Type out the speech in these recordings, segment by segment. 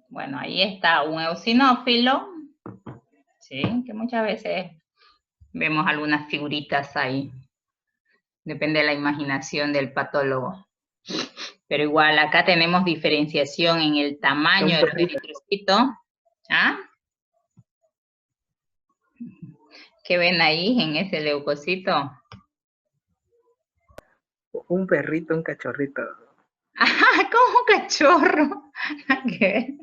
Bueno, ahí está un eosinófilo, ¿sí? Que muchas veces vemos algunas figuritas ahí. Depende de la imaginación del patólogo. Pero igual, acá tenemos diferenciación en el tamaño de los eritrocitos. ¿Ah? ¿Qué ven ahí en ese leucocito? Un perrito, un cachorrito. ¡Ah! Como un cachorro. ¿Qué?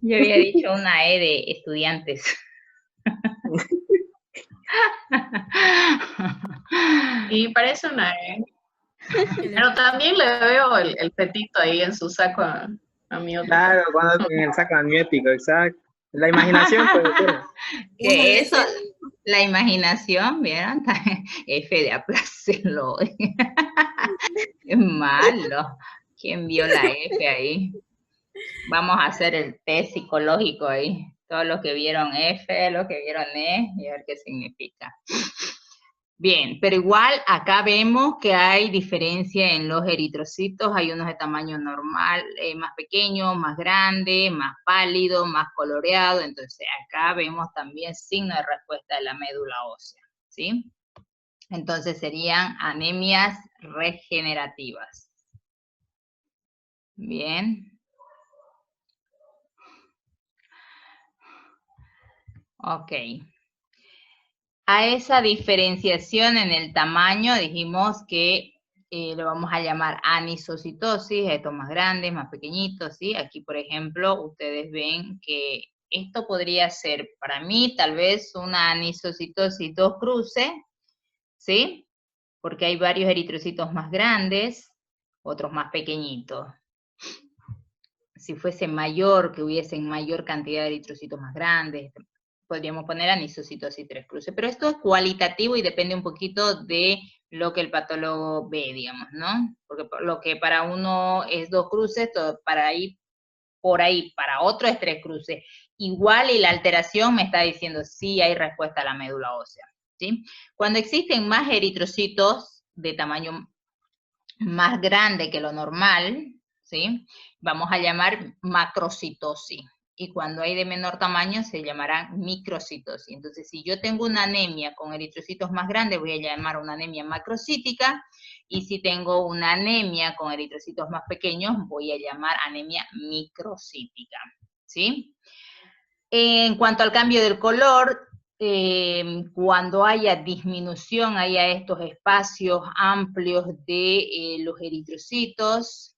Yo había dicho una E de estudiantes. Y parece una E. Pero también le veo el petito ahí en su saco a mi otro. Claro, cuando en el saco amniótico, exacto. La imaginación puede ser. Que eso, la imaginación, ¿vieron? F de aplácelo. Es malo. ¿Quién vio la F ahí? Vamos a hacer el test psicológico ahí. Todos los que vieron F, los que vieron E, y a ver qué significa. Bien, pero igual acá vemos que hay diferencia en los eritrocitos, hay unos de tamaño normal, más pequeño, más grande, más pálido, más coloreado, entonces acá vemos también signo de respuesta de la médula ósea, ¿sí? Entonces serían anemias regenerativas. Bien. Ok. A esa diferenciación en el tamaño dijimos que lo vamos a llamar anisocitosis, estos más grandes, más pequeñitos, ¿sí? Aquí, por ejemplo, ustedes ven que esto podría ser, para mí, tal vez una anisocitosis 2 cruces, ¿sí? Porque hay varios eritrocitos más grandes, otros más pequeñitos. Si fuese mayor, que hubiesen mayor cantidad de eritrocitos más grandes, podríamos poner anisocitosis 3 cruces, pero esto es cualitativo y depende un poquito de lo que el patólogo ve, digamos, ¿no? Porque lo que para uno es 2 cruces, todo por ahí, para otro es 3 cruces. Igual y la alteración me está diciendo sí hay respuesta a la médula ósea, ¿sí? Cuando existen más eritrocitos de tamaño más grande que lo normal, ¿sí? Vamos a llamar macrocitosis. Y cuando hay de menor tamaño se llamarán microcitosis. Entonces, si yo tengo una anemia con eritrocitos más grandes, voy a llamar una anemia macrocítica. Y si tengo una anemia con eritrocitos más pequeños, voy a llamar anemia microcítica, ¿sí? En cuanto al cambio del color, cuando haya disminución, haya estos espacios amplios de los eritrocitos,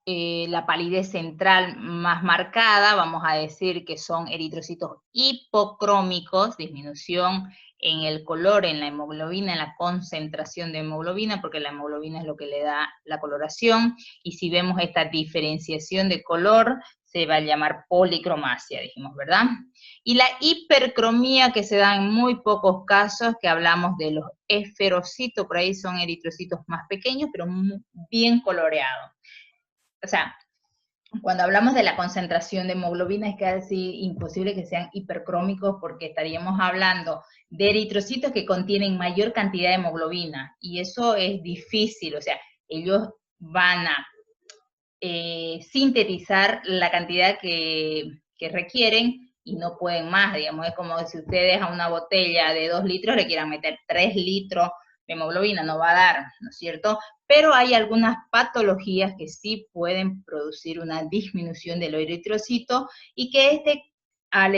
la palidez central más marcada, vamos a decir que son eritrocitos hipocrómicos, disminución en el color, en la hemoglobina, en la concentración de hemoglobina, porque la hemoglobina es lo que le da la coloración, y si vemos esta diferenciación de color, se va a llamar policromasia, dijimos, ¿verdad? Y la hipercromía, que se da en muy pocos casos, que hablamos de los esferocitos, por ahí son eritrocitos más pequeños, pero bien coloreados. O sea, cuando hablamos de la concentración de hemoglobina es casi imposible que sean hipercrómicos porque estaríamos hablando de eritrocitos que contienen mayor cantidad de hemoglobina y eso es difícil, o sea, ellos van a sintetizar la cantidad que requieren y no pueden más, digamos, es como si ustedes a una botella de 2 litros le quieran meter 3 litros de hemoglobina, no va a dar, ¿no es cierto? Pero hay algunas patologías que sí pueden producir una disminución del eritrocito y que al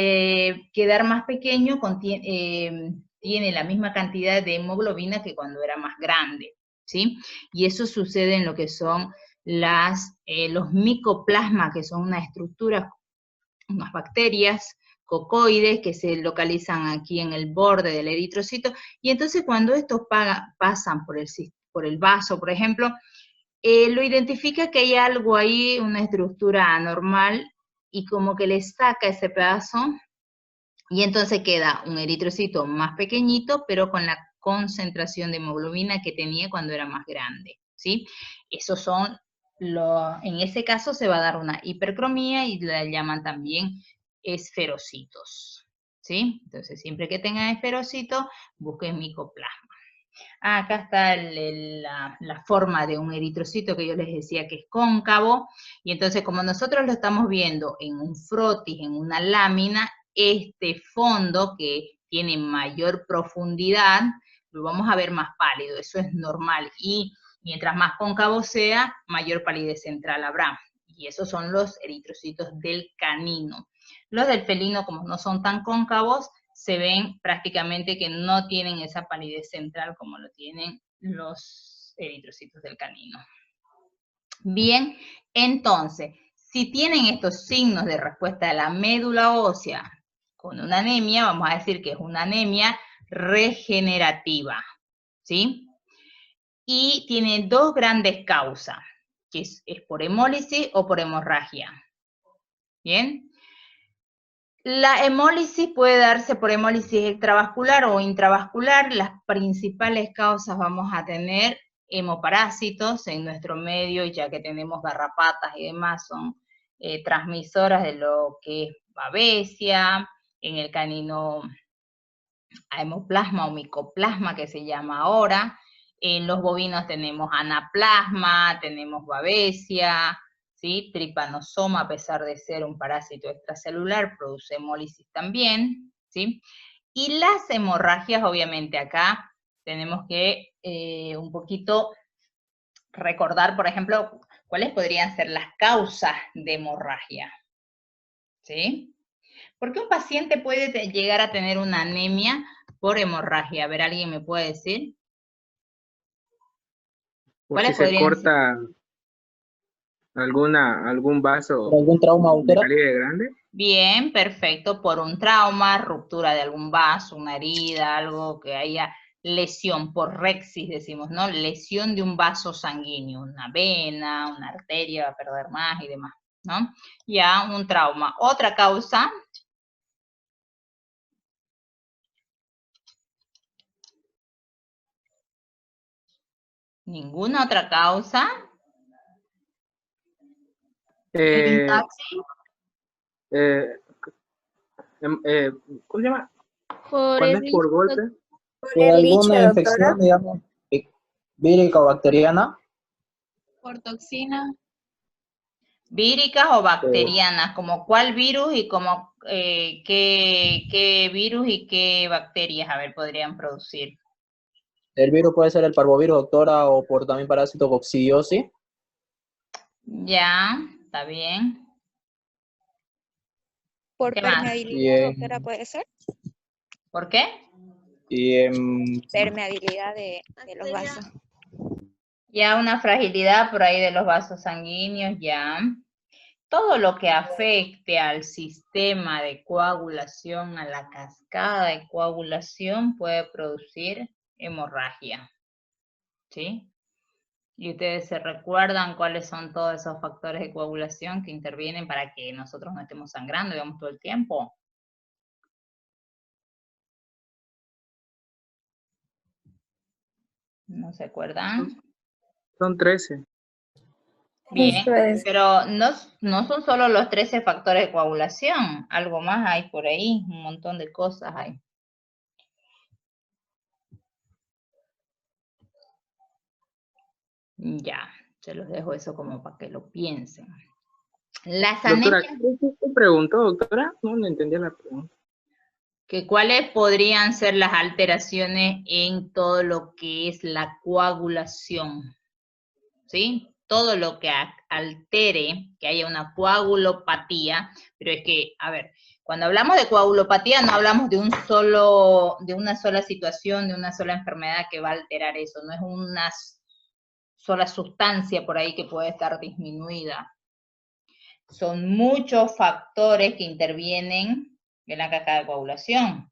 quedar más pequeño, tiene la misma cantidad de hemoglobina que cuando era más grande, ¿sí? Y eso sucede en lo que son los micoplasmas, que son una estructura, unas bacterias cocoides que se localizan aquí en el borde del eritrocito, y entonces cuando estos pasan por el vaso, por ejemplo, lo identifica que hay algo ahí, una estructura anormal, y como que le saca ese pedazo, y entonces queda un eritrocito más pequeñito, pero con la concentración de hemoglobina que tenía cuando era más grande, ¿sí? Esos son en ese caso se va a dar una hipercromía y la llaman también esferocitos, ¿sí? Entonces, siempre que tengan esferocitos, busquen micoplasma. Acá está la forma de un eritrocito que yo les decía que es cóncavo, y entonces como nosotros lo estamos viendo en un frotis, en una lámina, este fondo que tiene mayor profundidad, lo vamos a ver más pálido, eso es normal, y mientras más cóncavo sea, mayor palidez central habrá, y esos son los eritrocitos del canino. Los del felino, como no son tan cóncavos, se ven prácticamente que no tienen esa palidez central como lo tienen los eritrocitos del canino. Bien, entonces, si tienen estos signos de respuesta de la médula ósea con una anemia, vamos a decir que es una anemia regenerativa, ¿sí? Y tiene dos grandes causas, que es por hemólisis o por hemorragia. ¿Bien? La hemólisis puede darse por hemólisis extravascular o intravascular. Las principales causas vamos a tener hemoparásitos en nuestro medio, ya que tenemos garrapatas y demás, son transmisoras de lo que es babesia, en el canino a hemoplasma o micoplasma que se llama ahora. En los bovinos tenemos anaplasma, tenemos babesia, ¿sí? Tripanosoma, a pesar de ser un parásito extracelular, produce hemólisis también, ¿sí? Y las hemorragias, obviamente, acá tenemos que un poquito recordar, por ejemplo, cuáles podrían ser las causas de hemorragia, ¿sí? ¿Por qué un paciente puede llegar a tener una anemia por hemorragia? A ver, ¿alguien me puede decir? Por si ¿Cuáles se podrían ser? corta algún vaso ¿Por algún trauma, de doctora? calibre grande. Bien, perfecto. Por un trauma, ruptura de algún vaso, una herida, algo que haya lesión, por rexis decimos, ¿no? Lesión de un vaso sanguíneo, una vena, una arteria va a perder más y demás, ¿no? Ya, un trauma. Otra causa. Ninguna otra causa. Eh, taxi. ¿Cómo se llama? Por Cuando el es por golpe. ¿Por alguna infección, digamos, vírica o bacteriana? por toxina, Víricas o bacterianas, como cuál virus y como qué virus y qué bacterias, a ver, podrían producir. El virus puede ser el parvovirus, doctora, o por también parásito coccidiosis. Ya, está bien. por ¿Qué más? permeabilidad, doctora, ¿puede ser? ¿Por qué? Permeabilidad de los vasos. Ya una fragilidad por ahí de los vasos sanguíneos, ya. Todo lo que afecte al sistema de coagulación, a la cascada de coagulación, puede producir hemorragia, ¿sí? Y ustedes se recuerdan cuáles son todos esos factores de coagulación que intervienen para que nosotros no estemos sangrando, digamos, todo el tiempo. ¿No se acuerdan? Son 13. Bien, pero no son solo los 13 factores de coagulación, algo más hay por ahí, un montón de cosas hay. Ya, se los dejo eso como para que lo piensen. Las Doctora, anemias, ¿qué preguntó, doctora? No entendía la pregunta. que cuáles podrían ser las alteraciones en todo lo que es la coagulación, ¿sí? Todo lo que altere, que haya una coagulopatía, pero es que, a ver, cuando hablamos de coagulopatía no hablamos de una sola situación, de una sola enfermedad que va a alterar eso, no es una sola sustancia por ahí que puede estar disminuida. Son muchos factores que intervienen en la cascada de coagulación.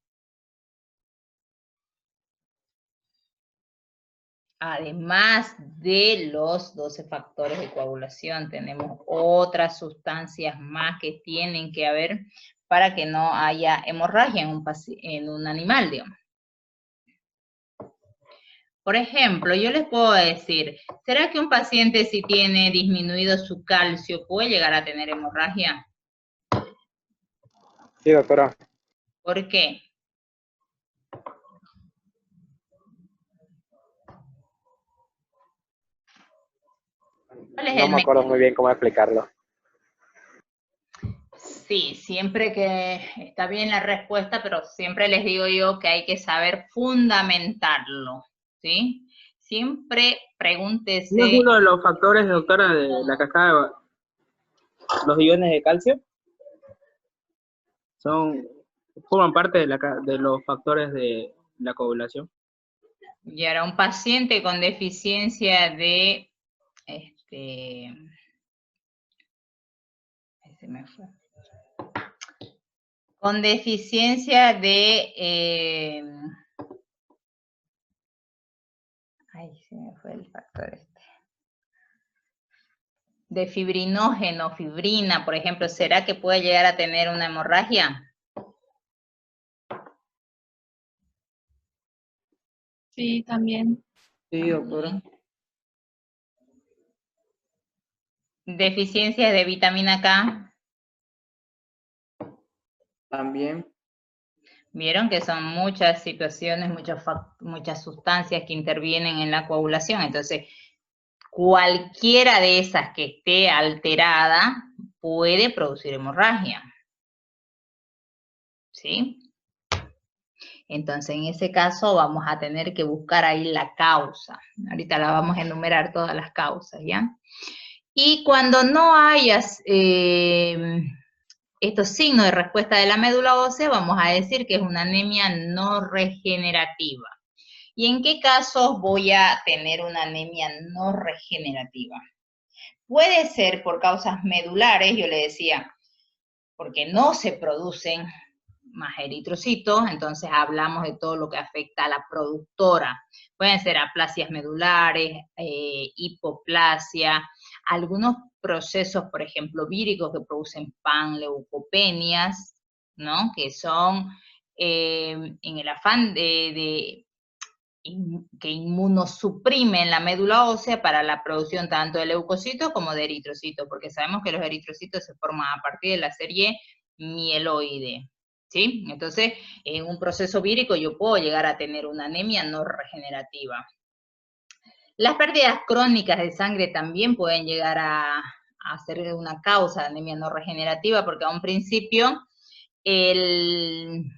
Además de los 12 factores de coagulación, tenemos otras sustancias más que tienen que haber para que no haya hemorragia en un animal, digamos. Por ejemplo, yo les puedo decir, ¿será que un paciente si tiene disminuido su calcio puede llegar a tener hemorragia? Sí, doctora. ¿Por qué? ¿Cuál es No el me acuerdo método? muy bien cómo explicarlo. Sí, siempre que está bien la respuesta, pero siempre les digo yo que hay que saber fundamentarlo, ¿sí? Siempre ¿No es pregúntese, uno de los factores, doctora, de la cascada, los iones de calcio? Forman parte de los factores de la coagulación. y ahora un paciente con deficiencia de, ahí se me fue. Con deficiencia de, ay, se me fue el factor de fibrinógeno, fibrina, por ejemplo, ¿será que puede llegar a tener una hemorragia? Sí, también. Sí, doctora. Deficiencia de vitamina K. También. Vieron que son muchas situaciones, muchas sustancias que intervienen en la coagulación. Entonces, cualquiera de esas que esté alterada puede producir hemorragia. ¿Sí? Entonces, en ese caso vamos a tener que buscar ahí la causa. Ahorita la vamos a enumerar todas las causas, ¿ya? Y cuando no hayas estos signos de respuesta de la médula ósea, vamos a decir que es una anemia no regenerativa. ¿Y en qué casos voy a tener una anemia no regenerativa? Puede ser por causas medulares, yo le decía, porque no se producen más eritrocitos, entonces hablamos de todo lo que afecta a la productora. Pueden ser aplasias medulares, hipoplasia, algunos procesos, por ejemplo, víricos que producen panleucopenias, ¿no? Que son en el afán que inmunosuprimen la médula ósea para la producción tanto de leucocitos como de eritrocitos, porque sabemos que los eritrocitos se forman a partir de la serie mieloide, ¿sí? Entonces, en un proceso vírico yo puedo llegar a tener una anemia no regenerativa. Las pérdidas crónicas de sangre también pueden llegar a ser una causa de anemia no regenerativa, porque a un principio el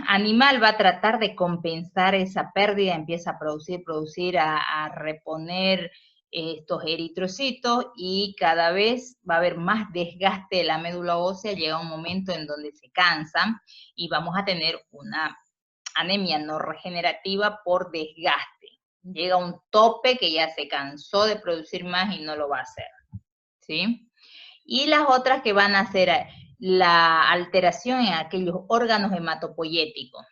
animal va a tratar de compensar esa pérdida, empieza a producir, a reponer estos eritrocitos y cada vez va a haber más desgaste de la médula ósea, llega un momento en donde se cansan y vamos a tener una anemia no regenerativa por desgaste. Llega un tope que ya se cansó de producir más y no lo va a hacer, ¿sí? Y las otras que van a ser la alteración en aquellos órganos hematopoyéticos,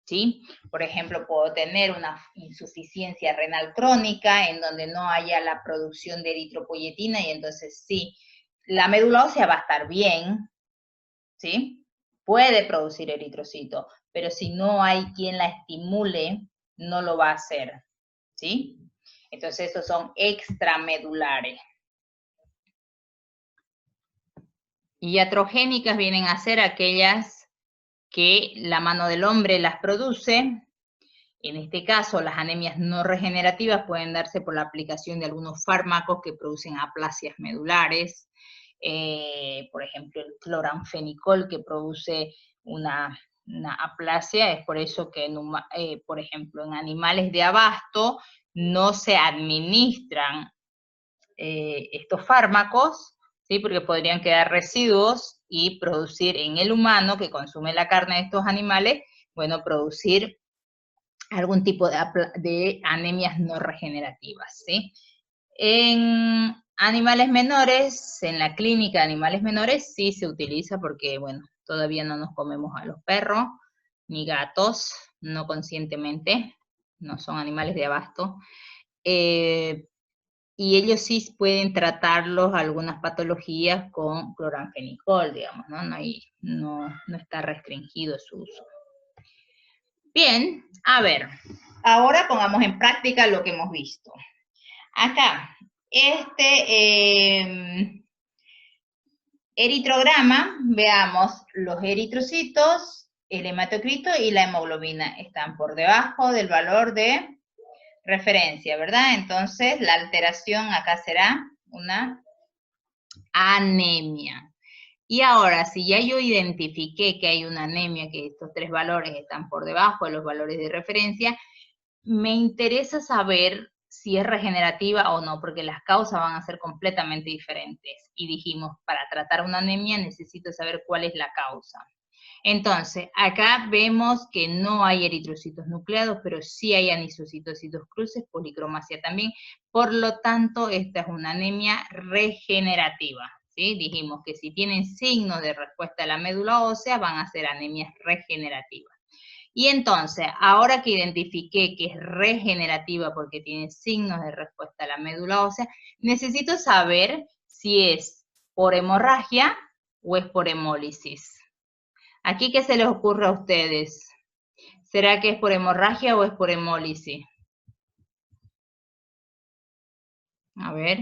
¿sí? Por ejemplo, puedo tener una insuficiencia renal crónica en donde no haya la producción de eritropoyetina y entonces sí, la médula ósea va a estar bien, ¿sí? Puede producir eritrocito, pero si no hay quien la estimule, no lo va a hacer, ¿sí? Entonces, estos son extramedulares. Y iatrogénicas vienen a ser aquellas que la mano del hombre las produce. En este caso, las anemias no regenerativas pueden darse por la aplicación de algunos fármacos que producen aplasias medulares. Por ejemplo, el cloranfenicol que produce una aplasia, es por eso que, por ejemplo, en animales de abasto no se administran estos fármacos, ¿sí? Porque podrían quedar residuos y producir en el humano que consume la carne de estos animales, bueno, producir algún tipo de anemias no regenerativas, ¿sí? En animales menores, en la clínica de animales menores sí se utiliza porque, bueno, todavía no nos comemos a los perros ni gatos, no conscientemente, no son animales de abasto, y ellos sí pueden tratarlos algunas patologías con cloranfenicol, digamos, ¿no? No está restringido su uso. Bien, a ver, ahora pongamos en práctica lo que hemos visto. Acá, eritrograma, veamos los eritrocitos, el hematocrito y la hemoglobina están por debajo del valor de referencia, ¿verdad? Entonces, la alteración acá será una anemia. Y ahora, si ya yo identifiqué que hay una anemia, que estos 3 valores están por debajo de los valores de referencia, me interesa saber si es regenerativa o no, porque las causas van a ser completamente diferentes. Y dijimos, para tratar una anemia necesito saber cuál es la causa. Entonces, acá vemos que no hay eritrocitos nucleados, pero sí hay anisocitocitos cruces, policromasia también. Por lo tanto, esta es una anemia regenerativa. ¿Sí? Dijimos que si tienen signos de respuesta a la médula ósea, van a ser anemias regenerativas. Y entonces, ahora que identifiqué que es regenerativa porque tiene signos de respuesta a la médula ósea, necesito saber si es por hemorragia o es por hemólisis. ¿Aquí qué se les ocurre a ustedes? ¿Será que es por hemorragia o es por hemólisis? A ver.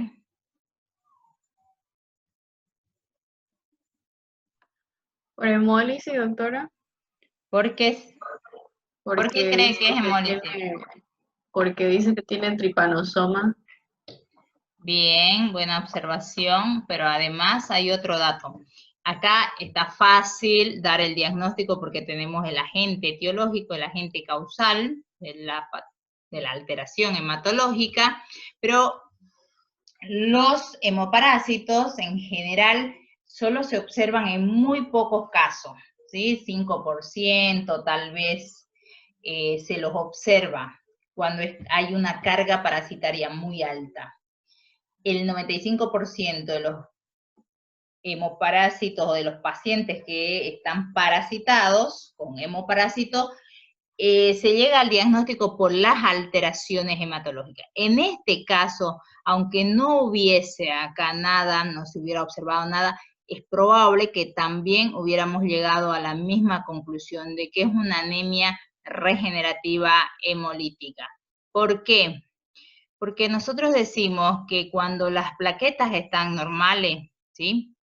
¿Por hemólisis, doctora? ¿Por qué cree que es hemólisis? Porque dice que tiene tripanosoma. Bien, buena observación, pero además hay otro dato. Acá está fácil dar el diagnóstico porque tenemos el agente etiológico, el agente causal de la alteración hematológica, pero los hemoparásitos en general solo se observan en muy pocos casos, ¿sí? 5% tal vez se los observa cuando hay una carga parasitaria muy alta. El 95% de los hemoparásitos o de los pacientes que están parasitados con hemoparásito, se llega al diagnóstico por las alteraciones hematológicas. En este caso, aunque no hubiese acá nada, no se hubiera observado nada, es probable que también hubiéramos llegado a la misma conclusión de que es una anemia regenerativa hemolítica. ¿Por qué? Porque nosotros decimos que cuando las plaquetas están normales, ¿sí?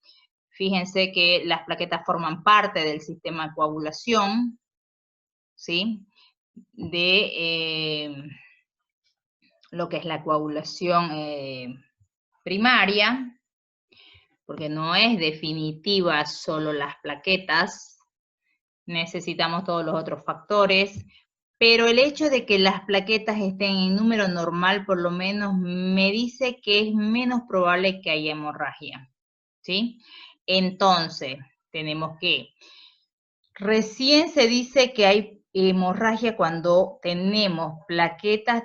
Fíjense que las plaquetas forman parte del sistema de coagulación, ¿sí? De lo que es la coagulación primaria, porque no es definitiva solo las plaquetas, necesitamos todos los otros factores, pero el hecho de que las plaquetas estén en número normal, por lo menos, me dice que es menos probable que haya hemorragia, ¿sí? Entonces, tenemos que, recién se dice que hay hemorragia cuando tenemos plaquetas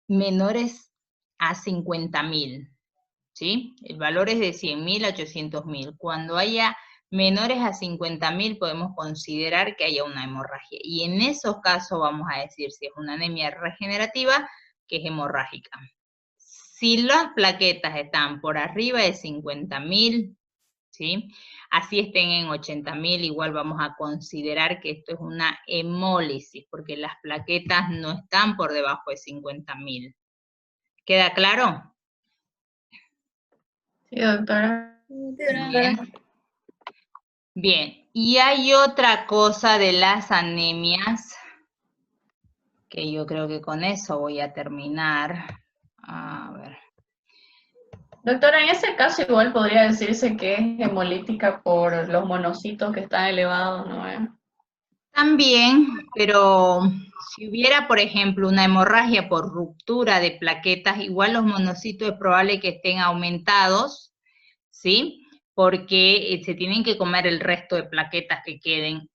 menores a 50.000, ¿sí? El valor es de 100.000 a 800.000. Cuando haya menores a 50.000 podemos considerar que haya una hemorragia. Y en esos casos vamos a decir si es una anemia regenerativa que es hemorrágica. Si las plaquetas están por arriba de 50.000, ¿sí? Así estén en 80.000, igual vamos a considerar que esto es una hemólisis, porque las plaquetas no están por debajo de 50.000. ¿Queda claro? Sí, doctora. Bien. Bien, y hay otra cosa de las anemias, que yo creo que con eso voy a terminar. A ver. Doctora, en ese caso igual podría decirse que es hemolítica por los monocitos que están elevados, ¿no? También, pero si hubiera, por ejemplo, una hemorragia por ruptura de plaquetas, igual los monocitos es probable que estén aumentados, ¿sí? Porque se tienen que comer el resto de plaquetas que queden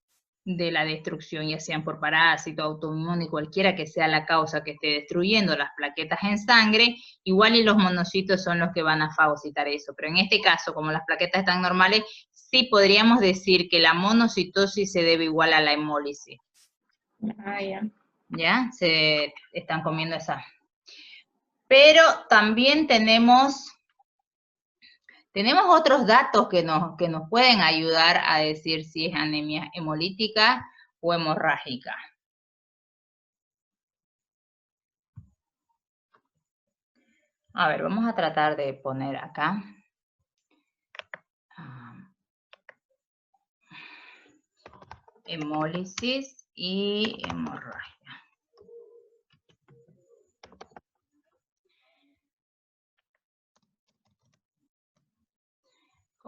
de la destrucción, ya sean por parásito, autoinmune, cualquiera que sea la causa que esté destruyendo las plaquetas en sangre, igual y los monocitos son los que van a fagocitar eso. Pero en este caso, como las plaquetas están normales, sí podríamos decir que la monocitosis se debe igual a la hemólisis. Ah, ya. ¿Ya? Se están comiendo esa. Pero también tenemos otros datos que nos pueden ayudar a decir si es anemia hemolítica o hemorrágica. A ver, vamos a tratar de poner acá. Hemólisis y hemorragia.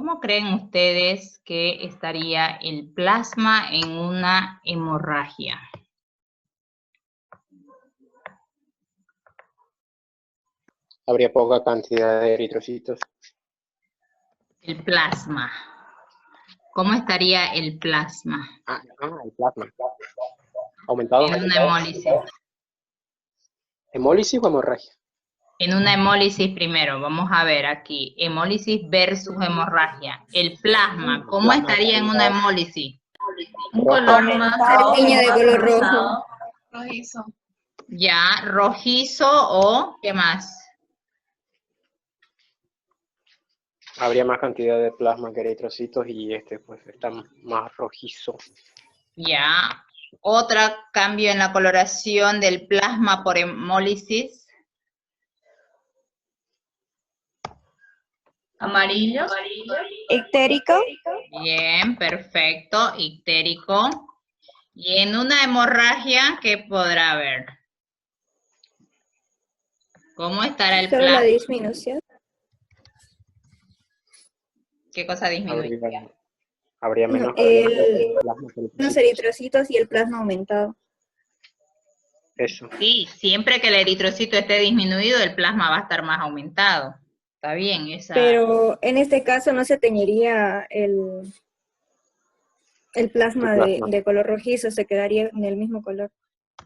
¿Cómo creen ustedes que estaría el plasma en una hemorragia? Habría poca cantidad de eritrocitos. El plasma. ¿Cómo estaría el plasma? El plasma. Aumentado. En una hemólisis. ¿Hemólisis o hemorragia? En una hemólisis primero, vamos a ver aquí, hemólisis versus hemorragia. El plasma, ¿cómo estaría en una hemólisis? Un color más Niño de color rojo. rosado. Rojizo. Ya, rojizo o ¿qué más? Habría más cantidad de plasma que eritrocitos y pues está más rojizo. Ya. Otro cambio en la coloración del plasma por hemólisis. Amarillo. Ictérico. Bien, perfecto, ictérico. Y en una hemorragia, ¿qué podrá haber? ¿Cómo estará el Solo la plasma? disminución. ¿Qué cosa disminuye? Habría No, menos plasma que Los eritrocitos. eritrocitos y el plasma aumentado. Eso. Sí, siempre que el eritrocito esté disminuido, el plasma va a estar más aumentado. Está bien, esa. Pero en este caso no se teñiría el plasma de color rojizo, se quedaría en el mismo color.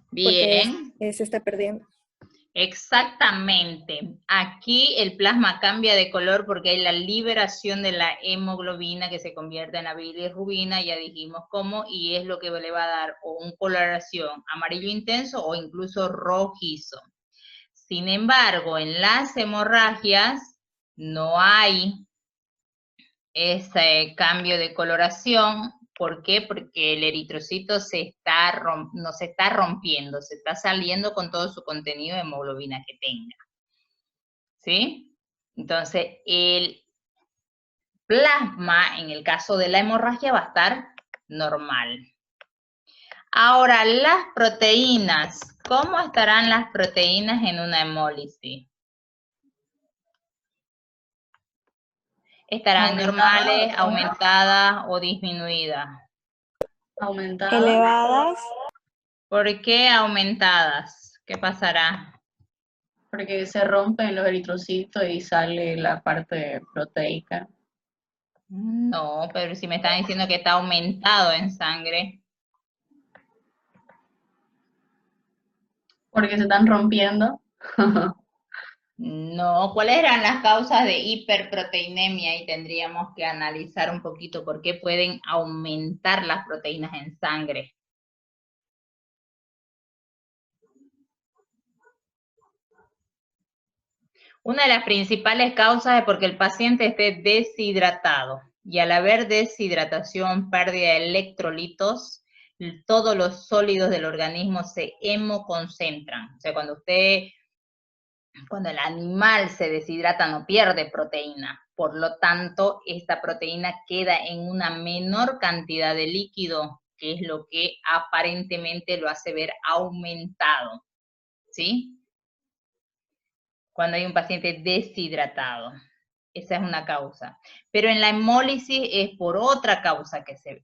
Bien, Porque se está perdiendo. exactamente. Aquí el plasma cambia de color porque hay la liberación de la hemoglobina que se convierte en la bilirrubina, ya dijimos cómo, y es lo que le va a dar o una coloración amarillo intenso o incluso rojizo. Sin embargo, en las hemorragias no hay ese cambio de coloración. ¿Por qué? Porque el eritrocito no se está rompiendo, se está saliendo con todo su contenido de hemoglobina que tenga. ¿Sí? Entonces, el plasma, en el caso de la hemorragia, va a estar normal. Ahora, las proteínas. ¿Cómo estarán las proteínas en una hemólisis? ¿Estarán normales, aumentadas o disminuidas? Aumentadas. Elevadas. ¿Por qué aumentadas? ¿Qué pasará? Porque se rompen los eritrocitos y sale la parte proteica. No, pero si me están diciendo que está aumentado en sangre. Porque se están rompiendo. No, ¿cuáles eran las causas de hiperproteinemia? Y tendríamos que analizar un poquito por qué pueden aumentar las proteínas en sangre. Una de las principales causas es porque el paciente esté deshidratado. Y al haber deshidratación, pérdida de electrolitos, todos los sólidos del organismo se hemoconcentran. O sea, cuando el animal se deshidrata no pierde proteína, por lo tanto esta proteína queda en una menor cantidad de líquido, que es lo que aparentemente lo hace ver aumentado, ¿sí? Cuando hay un paciente deshidratado, esa es una causa. Pero en la hemólisis es por otra causa que se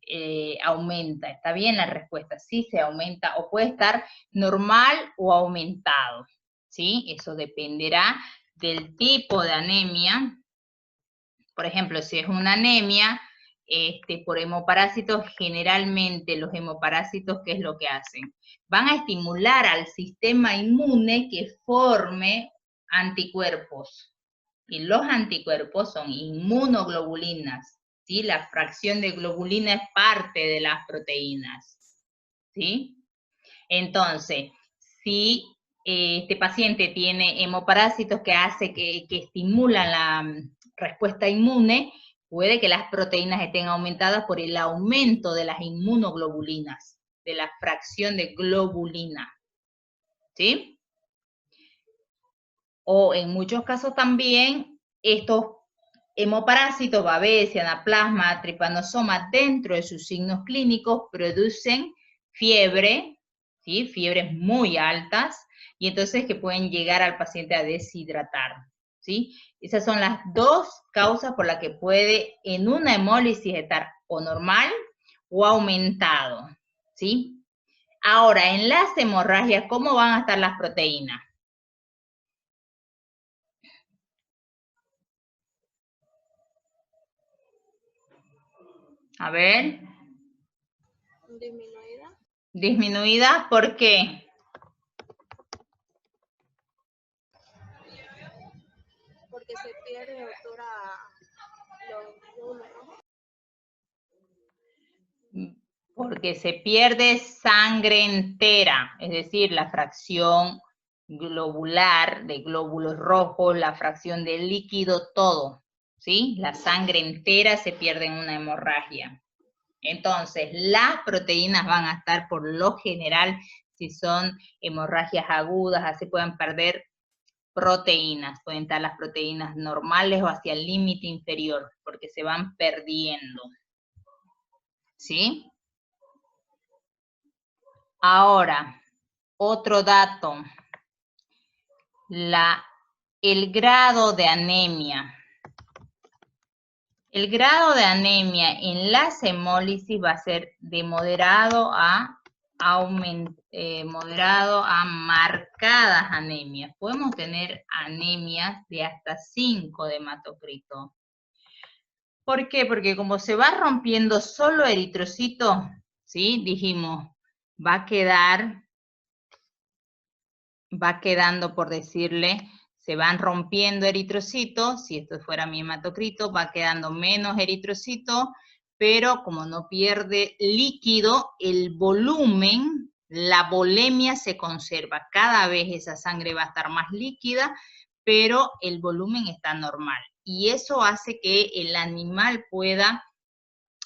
aumenta. ¿Está bien la respuesta? Sí se aumenta o puede estar normal o aumentado. ¿Sí? Eso dependerá del tipo de anemia. Por ejemplo, si es una anemia por hemoparásitos, generalmente los hemoparásitos, ¿qué es lo que hacen? Van a estimular al sistema inmune que forme anticuerpos. Y los anticuerpos son inmunoglobulinas, ¿sí? La fracción de globulina es parte de las proteínas, ¿sí? Entonces, si este paciente tiene hemoparásitos que estimulan la respuesta inmune, puede que las proteínas estén aumentadas por el aumento de las inmunoglobulinas, de la fracción de globulina, ¿sí? O en muchos casos también, estos hemoparásitos, Babesia, Anaplasma, Trypanosoma, dentro de sus signos clínicos, producen fiebre, ¿sí? Fiebres muy altas, y entonces que pueden llegar al paciente a deshidratar. ¿sí? Esas son las dos causas por las que puede en una hemólisis estar o normal o aumentado, ¿sí? Ahora, en las hemorragias, ¿cómo van a estar las proteínas? A ver. Disminuida. Disminuida, ¿por qué? Porque se pierde, doctora, los glóbulos rojos. Porque se pierde sangre entera, es decir, la fracción globular de glóbulos rojos, la fracción de líquido, todo, ¿sí? La sangre entera se pierde en una hemorragia. Entonces, las proteínas van a estar por lo general, si son hemorragias agudas, así pueden perder proteínas, pueden estar las proteínas normales o hacia el límite inferior, porque se van perdiendo, ¿sí? Ahora, otro dato, el grado de anemia. El grado de anemia en las hemólisis va a ser de moderado a marcadas anemias. Podemos tener anemias de hasta 5 de hematocrito. ¿Por qué? Porque como se va rompiendo solo eritrocito, ¿sí? Dijimos, va quedando, por decirle, se van rompiendo eritrocitos, si esto fuera mi hematocrito, va quedando menos eritrocito, pero como no pierde líquido, el volumen, la volemia se conserva. Cada vez esa sangre va a estar más líquida, pero el volumen está normal. Y eso hace que el animal pueda,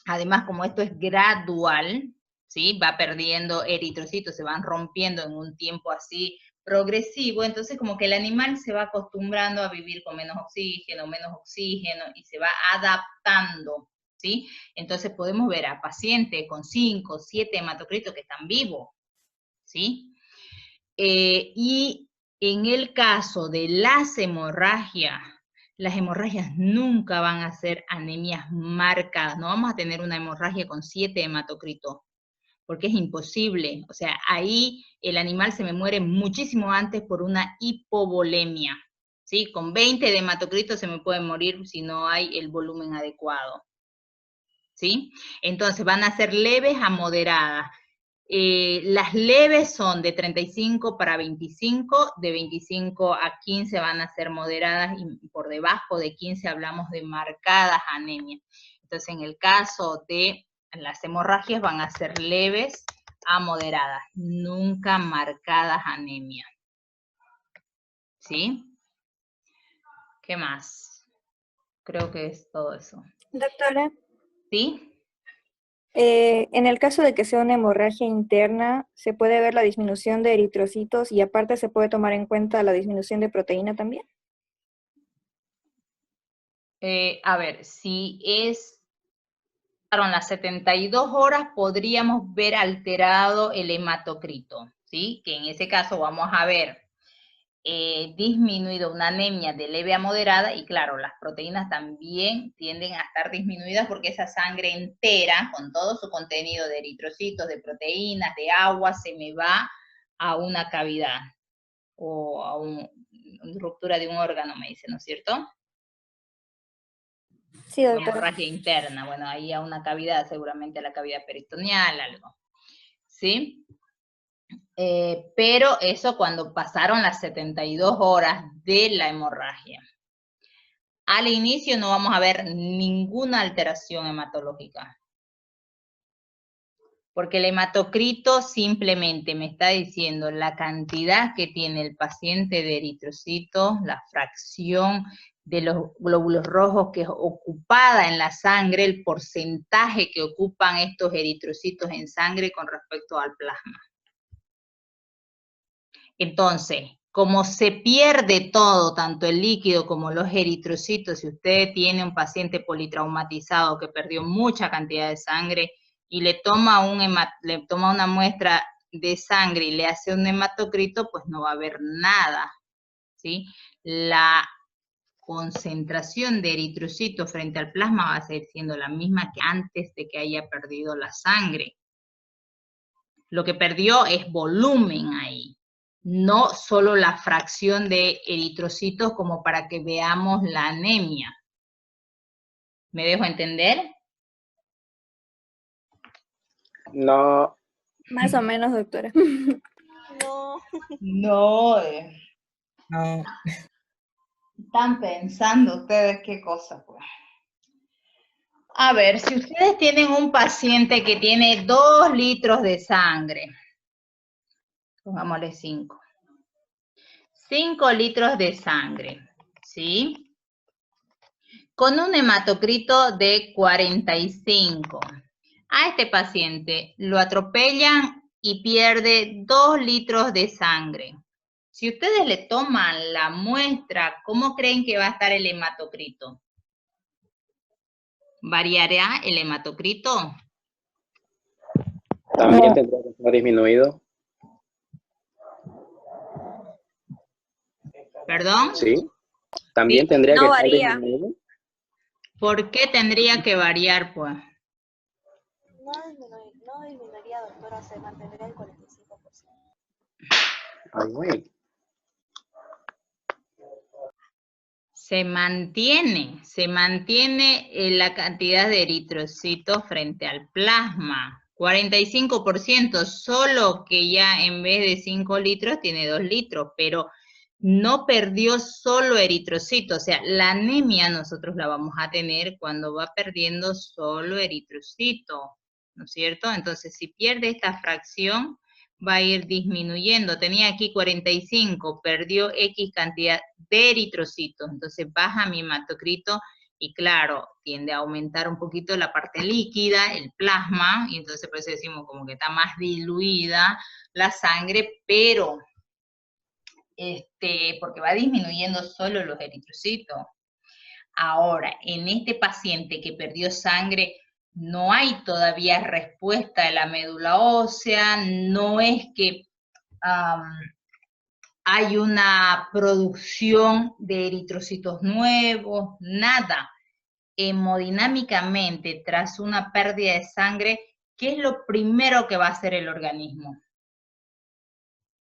además como esto es gradual, ¿sí? Va perdiendo eritrocitos, se van rompiendo en un tiempo así progresivo, entonces como que el animal se va acostumbrando a vivir con menos oxígeno, y se va adaptando, ¿sí? Entonces podemos ver a pacientes con 5, 7 hematocritos que están vivos, ¿sí? Y en el caso de las hemorragias nunca van a ser anemias marcadas, no vamos a tener una hemorragia con 7 hematocritos, porque es imposible, o sea, ahí el animal se me muere muchísimo antes por una hipovolemia, ¿sí? Con 20 de hematocrito se me puede morir si no hay el volumen adecuado, ¿sí? Entonces van a ser leves a moderadas. Las leves son de 35 para 25, de 25 a 15 van a ser moderadas y por debajo de 15 hablamos de marcadas anemias. Entonces en el caso de las hemorragias van a ser leves a moderadas, nunca marcadas anemias. ¿Sí? ¿Qué más? Creo que es todo eso. Doctora. ¿Sí? En el caso de que sea una hemorragia interna, ¿se puede ver la disminución de eritrocitos y aparte se puede tomar en cuenta la disminución de proteína también? A ver, si pasaron las 72 horas, podríamos ver alterado el hematocrito, ¿sí? Que en ese caso vamos a ver disminuido una anemia de leve a moderada, y claro, las proteínas también tienden a estar disminuidas porque esa sangre entera, con todo su contenido de eritrocitos, de proteínas, de agua, se me va a una cavidad o a una ruptura de un órgano, me dice, ¿no es cierto? Sí, doctora. Hemorragia interna, bueno, ahí a una cavidad, seguramente a la cavidad peritoneal, algo, ¿sí? Pero eso cuando pasaron las 72 horas de la hemorragia. Al inicio no vamos a ver ninguna alteración hematológica, porque el hematocrito simplemente me está diciendo la cantidad que tiene el paciente de eritrocitos, la fracción de los glóbulos rojos que es ocupada en la sangre, el porcentaje que ocupan estos eritrocitos en sangre con respecto al plasma. Entonces, como se pierde todo, tanto el líquido como los eritrocitos, si usted tiene un paciente politraumatizado que perdió mucha cantidad de sangre y le toma una muestra de sangre y le hace un hematocrito, pues no va a haber nada, ¿sí? concentración de eritrocitos frente al plasma va a seguir siendo la misma que antes de que haya perdido la sangre. Lo que perdió es volumen ahí, no solo la fracción de eritrocitos como para que veamos la anemia. ¿Me dejo entender? No, Más o menos, doctora. No. No. No. Están pensando ustedes qué cosa, pues. A ver, si ustedes tienen un paciente que tiene 2 litros de sangre, pongámosle 5. 5 litros de sangre, ¿sí? Con un hematocrito de 45. A este paciente lo atropellan y pierde 2 litros de sangre. Si ustedes le toman la muestra, ¿cómo creen que va a estar el hematocrito? ¿Variará el hematocrito? también tendría que estar disminuido. ¿Perdón? Sí, también Sí. tendría No que estar varía. disminuido. ¿Por qué tendría que variar, pues? No disminuiría, doctora, se mantendría el 45%. Ay, güey. Se mantiene la cantidad de eritrocitos frente al plasma. 45%, solo que ya en vez de 5 litros tiene 2 litros, pero no perdió solo eritrocitos. O sea, la anemia nosotros la vamos a tener cuando va perdiendo solo eritrocito, ¿no es cierto? Entonces, si pierde esta fracción, va a ir disminuyendo. Tenía aquí 45, perdió X cantidad de eritrocitos, entonces baja mi hematocrito y claro, tiende a aumentar un poquito la parte líquida, el plasma, y entonces por eso decimos como que está más diluida la sangre, pero porque va disminuyendo solo los eritrocitos. Ahora, en este paciente que perdió sangre, no hay todavía respuesta de la médula ósea, no es que hay una producción de eritrocitos nuevos, nada. Hemodinámicamente, tras una pérdida de sangre, ¿qué es lo primero que va a hacer el organismo?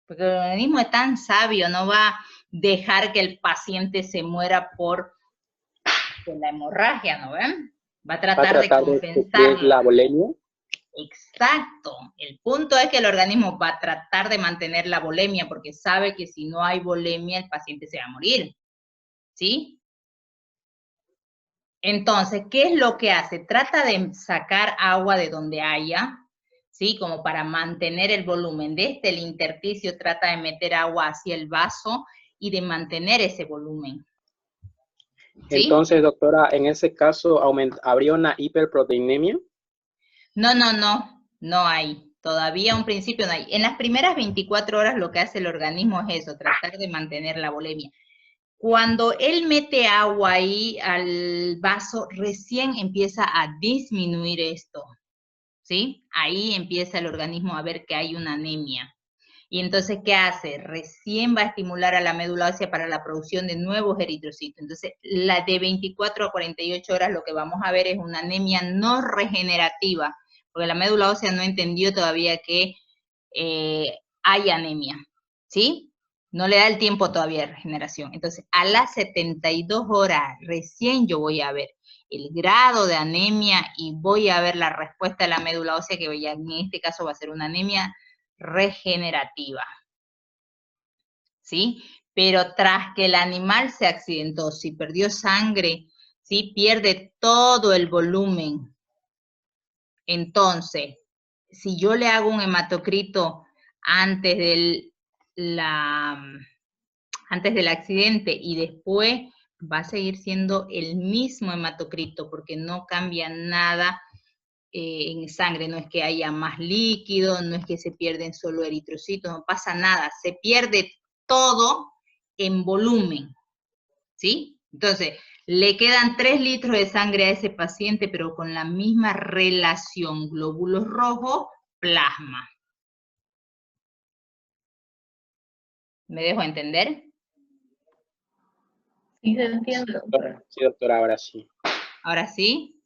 Porque el organismo es tan sabio, no va a dejar que el paciente se muera por la hemorragia, ¿no ven? Va a tratar de compensarla. La bulimia. Exacto. El punto es que el organismo va a tratar de mantener la volemia porque sabe que si no hay volemia el paciente se va a morir. ¿Sí? Entonces, ¿qué es lo que hace? Trata de sacar agua de donde haya, ¿sí? Como para mantener el volumen. Desde el intersticio trata de meter agua hacia el vaso y de mantener ese volumen. ¿Sí? Entonces, doctora, en ese caso, ¿habría una hiperproteinemia? No hay. Todavía un principio no hay. En las primeras 24 horas lo que hace el organismo es eso, tratar de mantener la volemia. Cuando él mete agua ahí al vaso, recién empieza a disminuir esto, ¿sí? Ahí empieza el organismo a ver que hay una anemia. Y entonces, ¿qué hace? Recién va a estimular a la médula ósea para la producción de nuevos eritrocitos. Entonces, la de 24 a 48 horas lo que vamos a ver es una anemia no regenerativa, porque la médula ósea no entendió todavía que hay anemia, ¿sí? No le da el tiempo todavía de regeneración. Entonces, a las 72 horas recién yo voy a ver el grado de anemia y voy a ver la respuesta de la médula ósea, que ya en este caso va a ser una anemia regenerativa, ¿sí? Pero tras que el animal se accidentó, si perdió sangre, ¿sí? Pierde todo el volumen. Entonces, si yo le hago un hematocrito antes del accidente y después, va a seguir siendo el mismo hematocrito porque no cambia nada en sangre, no es que haya más líquido, no es que se pierden solo eritrocitos, no pasa nada, se pierde todo en volumen, ¿sí? Entonces, le quedan 3 litros de sangre a ese paciente, pero con la misma relación, glóbulos rojos, plasma. ¿Me dejo entender? Sí, se entiende. Sí, doctora, ahora sí. ¿Ahora sí?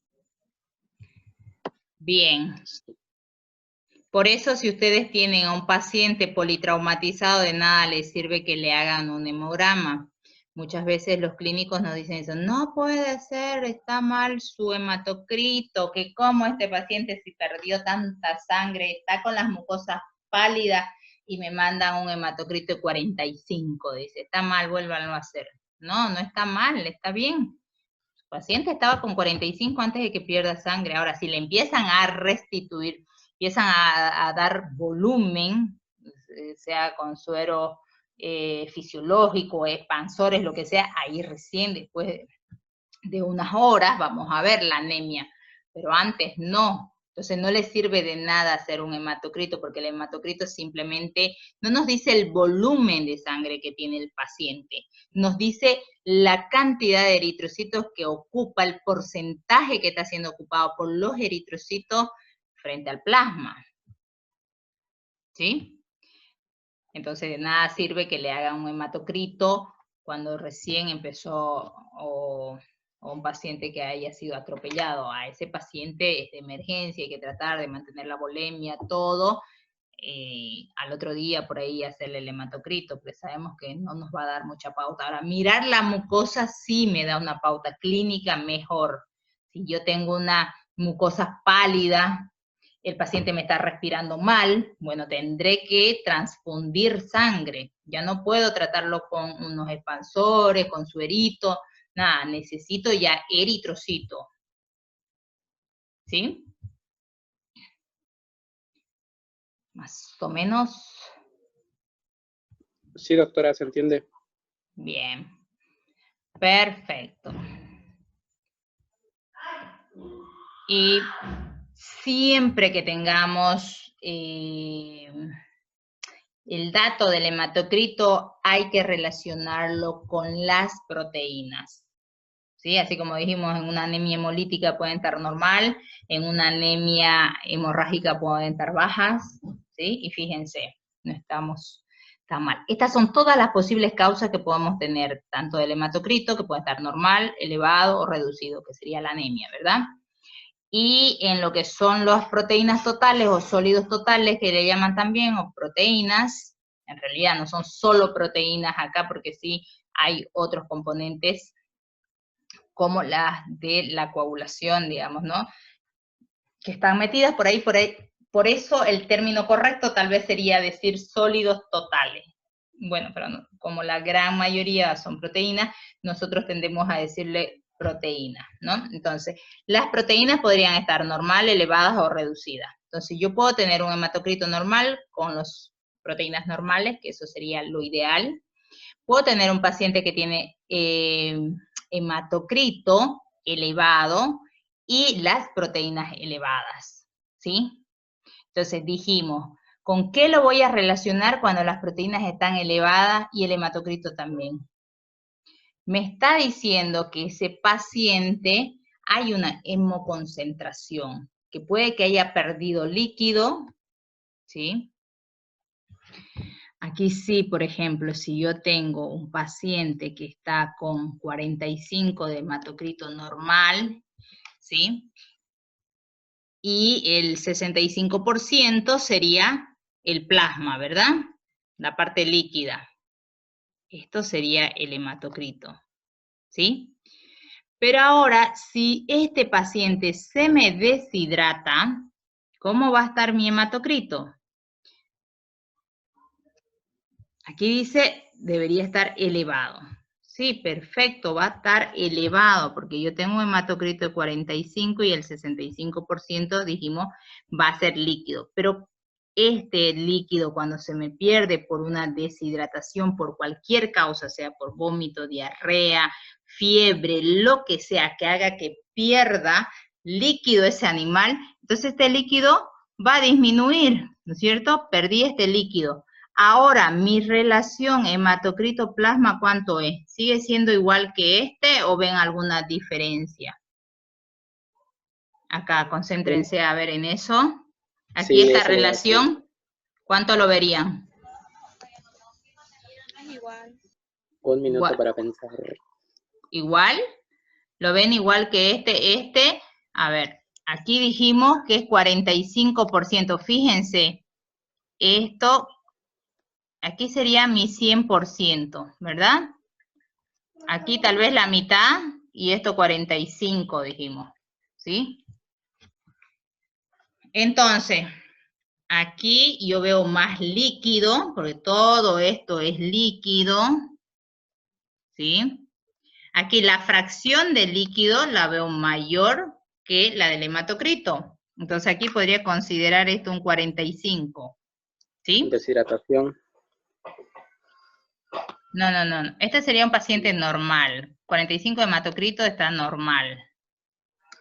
Bien. Por eso, si ustedes tienen a un paciente politraumatizado, de nada les sirve que le hagan un hemograma. Muchas veces los clínicos nos dicen eso, no puede ser, está mal su hematocrito, que como este paciente si perdió tanta sangre, está con las mucosas pálidas y me mandan un hematocrito de 45, dice, está mal, vuélvanlo a hacer. No, no está mal, está bien. Su paciente estaba con 45 antes de que pierda sangre. Ahora, si le empiezan a restituir, empiezan a dar volumen, sea con suero fisiológico, expansores, lo que sea, ahí recién después de unas horas vamos a ver la anemia, pero antes no. Entonces no le sirve de nada hacer un hematocrito, porque el hematocrito simplemente no nos dice el volumen de sangre que tiene el paciente, nos dice la cantidad de eritrocitos que ocupa, el porcentaje que está siendo ocupado por los eritrocitos frente al plasma. ¿Sí? Entonces de nada sirve que le hagan un hematocrito cuando recién empezó o un paciente que haya sido atropellado. A ese paciente es de emergencia, hay que tratar de mantener la volemia, todo. Al otro día por ahí hacerle el hematocrito, pero sabemos que no nos va a dar mucha pauta. Ahora, mirar la mucosa sí me da una pauta clínica mejor. Si yo tengo una mucosa pálida, el paciente me está respirando mal, bueno, tendré que transfundir sangre. Ya no puedo tratarlo con unos expansores, con suerito, nada, necesito ya eritrocito. ¿Sí? Más o menos. Sí, doctora, ¿se entiende? Bien. Perfecto. Y siempre que tengamos el dato del hematocrito hay que relacionarlo con las proteínas. ¿Sí? Así como dijimos, en una anemia hemolítica pueden estar normal, en una anemia hemorrágica pueden estar bajas, ¿sí? Y fíjense, no estamos tan mal. Estas son todas las posibles causas que podemos tener, tanto del hematocrito, que puede estar normal, elevado o reducido, que sería la anemia, ¿verdad? Y en lo que son las proteínas totales o sólidos totales, que le llaman también, o proteínas, en realidad no son solo proteínas acá, porque sí hay otros componentes como las de la coagulación, digamos, ¿no? Que están metidas por ahí. Por eso el término correcto tal vez sería decir sólidos totales. Bueno, pero no, como la gran mayoría son proteínas, nosotros tendemos a decirle proteínas, ¿no? Entonces, las proteínas podrían estar normal, elevadas o reducidas. Entonces, yo puedo tener un hematocrito normal con las proteínas normales, que eso sería lo ideal. Puedo tener un paciente que tiene hematocrito elevado y las proteínas elevadas, ¿sí? Entonces dijimos, ¿con qué lo voy a relacionar cuando las proteínas están elevadas y el hematocrito también? Me está diciendo que ese paciente hay una hemoconcentración, que puede que haya perdido líquido, ¿sí? Aquí sí, por ejemplo, si yo tengo un paciente que está con 45 de hematocrito normal, ¿sí? Y el 65% sería el plasma, ¿verdad? La parte líquida. Esto sería el hematocrito, ¿sí? Pero ahora, si este paciente se me deshidrata, ¿cómo va a estar mi hematocrito? Aquí dice, debería estar elevado. Sí, perfecto, va a estar elevado, porque yo tengo un hematocrito de 45 y el 65% dijimos va a ser líquido. Pero este líquido, cuando se me pierde por una deshidratación, por cualquier causa, sea por vómito, diarrea, fiebre, lo que sea, que haga que pierda líquido ese animal, entonces este líquido va a disminuir, ¿no es cierto? Perdí este líquido. Ahora, mi relación hematocrito-plasma, ¿cuánto es? ¿Sigue siendo igual que este o ven alguna diferencia? Acá, concéntrense a ver en eso. Aquí Sí, esta eso le iba a decir. relación, ¿cuánto lo verían? Es igual. Un minuto Igual. para pensar. ¿Igual? ¿Lo ven igual que este? A ver, aquí dijimos que es 45%. Fíjense, esto, aquí sería mi 100%, ¿verdad? Aquí tal vez la mitad y esto 45 dijimos, ¿sí? Entonces, aquí yo veo más líquido, porque todo esto es líquido, ¿sí? Aquí la fracción de líquido la veo mayor que la del hematocrito. Entonces aquí podría considerar esto un 45, ¿sí? Deshidratación. No. Este sería un paciente normal. 45 de hematocrito está normal.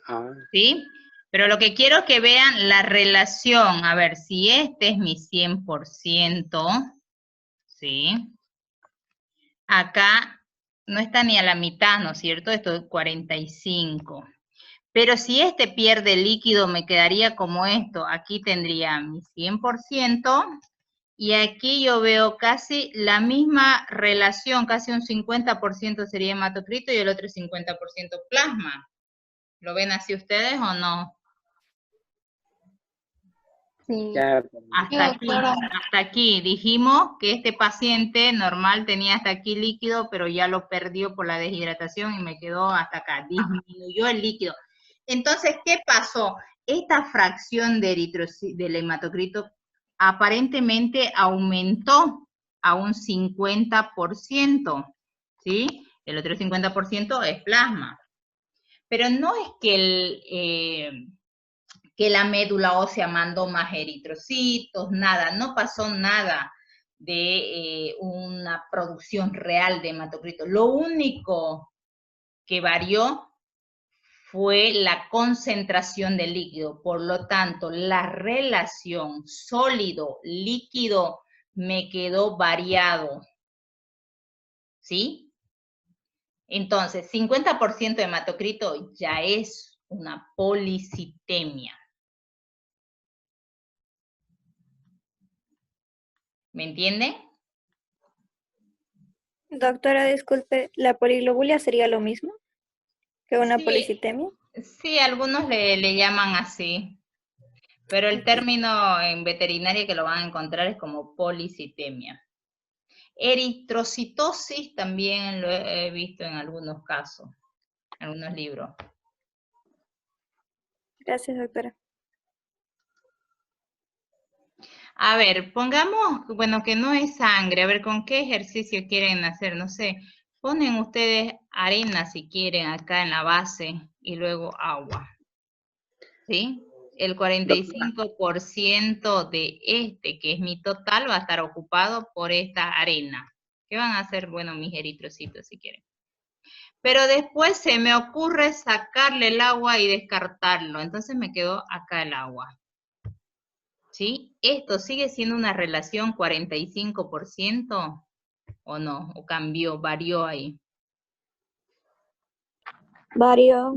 Ah, ¿Sí? Pero lo que quiero es que vean la relación. A ver, si este es mi 100%, ¿sí? Acá no está ni a la mitad, ¿no es cierto? Esto es 45. Pero si este pierde líquido, me quedaría como esto. Aquí tendría mi 100%. Y aquí yo veo casi la misma relación, casi un 50% sería hematocrito y el otro 50% plasma. ¿Lo ven así ustedes o no? Sí. ya, Hasta aquí. Dijimos que este paciente normal tenía hasta aquí líquido, pero ya lo perdió por la deshidratación y me quedó hasta acá. Disminuyó el líquido. Entonces, ¿qué pasó? Esta fracción de del hematocrito aparentemente aumentó a un 50%, ¿sí? El otro 50% es plasma. Pero no es que que la médula ósea mandó más eritrocitos, nada, no pasó nada de una producción real de hematocrito. Lo único que varió fue la concentración de líquido, por lo tanto, la relación sólido-líquido me quedó variado, ¿sí? Entonces, 50% de hematocrito ya es una policitemia. ¿Me entiende? Doctora, disculpe, ¿la poliglobulia sería lo mismo que una Sí. policitemia? Sí, algunos le llaman así, pero el término en veterinaria que lo van a encontrar es como policitemia. Eritrocitosis también lo he visto en algunos casos, en algunos libros. Gracias, doctora. A ver, pongamos, bueno, que no es sangre, a ver, ¿con qué ejercicio quieren hacer? No sé, ponen ustedes arena si quieren acá en la base y luego agua, ¿sí? El 45% de que es mi total, va a estar ocupado por esta arena. ¿Qué van a hacer? Bueno, mis eritrocitos si quieren. Pero después se me ocurre sacarle el agua y descartarlo, entonces me quedó acá el agua. ¿Sí? ¿Esto sigue siendo una relación 45% o no? ¿O cambió, varió ahí? Varía.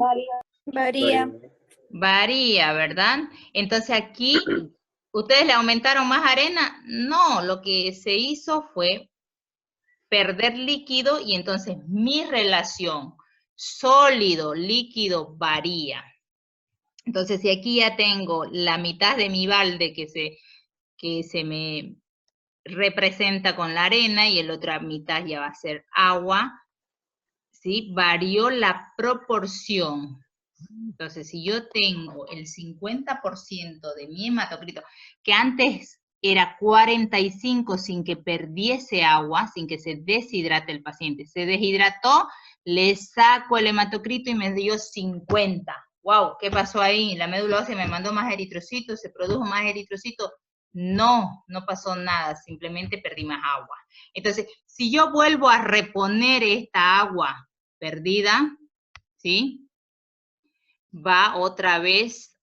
Varía, ¿verdad? Entonces aquí, ¿ustedes le aumentaron más arena? No, lo que se hizo fue perder líquido y entonces mi relación sólido-líquido varía. Entonces, si aquí ya tengo la mitad de mi balde que se me representa con la arena y la otra mitad ya va a ser agua, ¿sí? Varió la proporción. Entonces, si yo tengo el 50% de mi hematocrito, que antes era 45 sin que perdiese agua, sin que se deshidrate el paciente, se deshidrató, le saco el hematocrito y me dio 50. ¡Wow! ¿Qué pasó ahí? La médula ósea me mandó más eritrocitos, se produjo más eritrocitos. No, no pasó nada, simplemente perdí más agua. Entonces, si yo vuelvo a reponer esta agua perdida, ¿sí? Va otra vez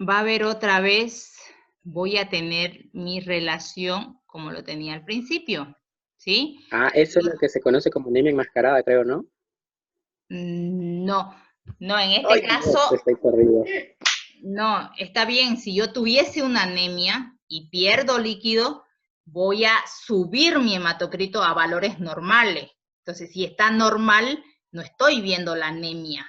va a haber otra vez, voy a tener mi relación como lo tenía al principio, ¿sí? Ah, eso es lo que se conoce como anemia enmascarada, creo, ¿no? No, en este caso, Estoy perdido. no, está bien, si yo tuviese una anemia y pierdo líquido, voy a subir mi hematocrito a valores normales, Entonces, si está normal, no estoy viendo la anemia.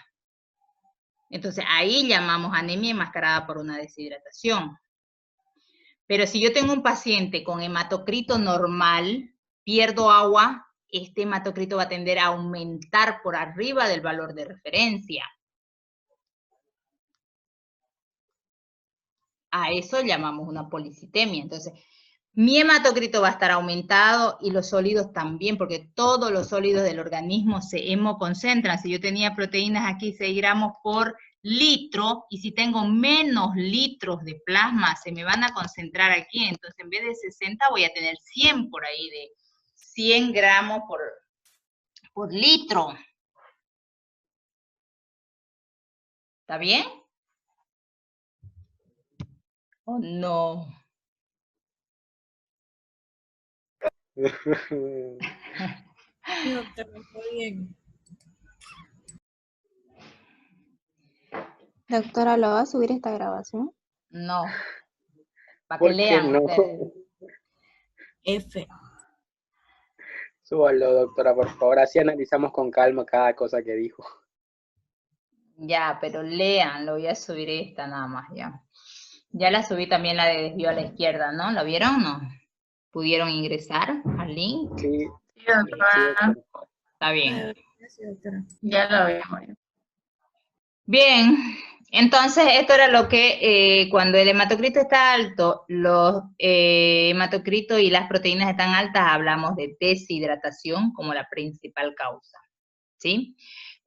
Entonces, ahí llamamos anemia enmascarada por una deshidratación. Pero si yo tengo un paciente con hematocrito normal, pierdo agua, este hematocrito va a tender a aumentar por arriba del valor de referencia. A eso llamamos una policitemia. Entonces, mi hematocrito va a estar aumentado y los sólidos también, porque todos los sólidos del organismo se hemoconcentran. Si yo tenía proteínas aquí 6 gramos por litro, y si tengo menos litros de plasma, se me van a concentrar aquí. Entonces, en vez de 60, voy a tener 100 por ahí, de 100 gramos por litro. ¿Está bien? ¿O no? Sí, doctora, está bien. Doctora, ¿lo va a subir esta grabación? No. Para que ¿Por qué lean no? ustedes. F. Súbalo, doctora, por favor. Así analizamos con calma cada cosa que dijo. Ya, pero lean, lo voy a subir esta nada más, ya. Ya la subí también la de desvío a la izquierda, ¿no? ¿La vieron o no? ¿Pudieron ingresar al link? Sí, Sí, doctora. Está bien. Gracias, doctora. Ya lo vimos. Bien, entonces esto era lo que cuando el hematocrito está alto, los hematocritos y las proteínas están altas, hablamos de deshidratación como la principal causa, ¿sí?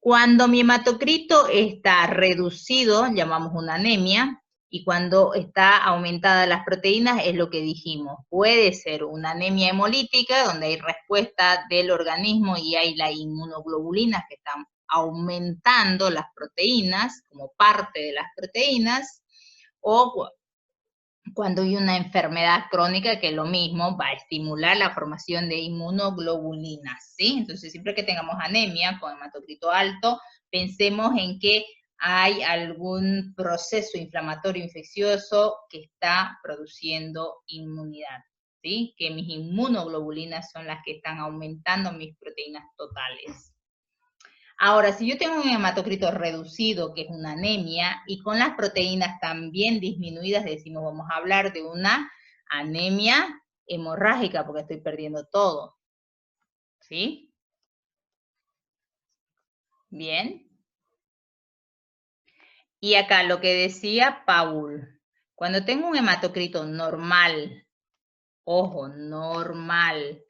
Cuando mi hematocrito está reducido, llamamos una anemia, y cuando está aumentada las proteínas, es lo que dijimos, puede ser una anemia hemolítica, donde hay respuesta del organismo y hay las inmunoglobulinas que están aumentando las proteínas, como parte de las proteínas, o cuando hay una enfermedad crónica que lo mismo va a estimular la formación de inmunoglobulinas, ¿sí? Entonces, siempre que tengamos anemia con hematocrito alto, pensemos en que hay algún proceso inflamatorio infeccioso que está produciendo inmunidad, ¿sí? Que mis inmunoglobulinas son las que están aumentando mis proteínas totales. Ahora, si yo tengo un hematocrito reducido, que es una anemia, y con las proteínas también disminuidas, decimos, vamos a hablar de una anemia hemorrágica, porque estoy perdiendo todo. ¿Sí? Bien. Y acá lo que decía Paul, cuando tengo un hematocrito normal, ojo, normal,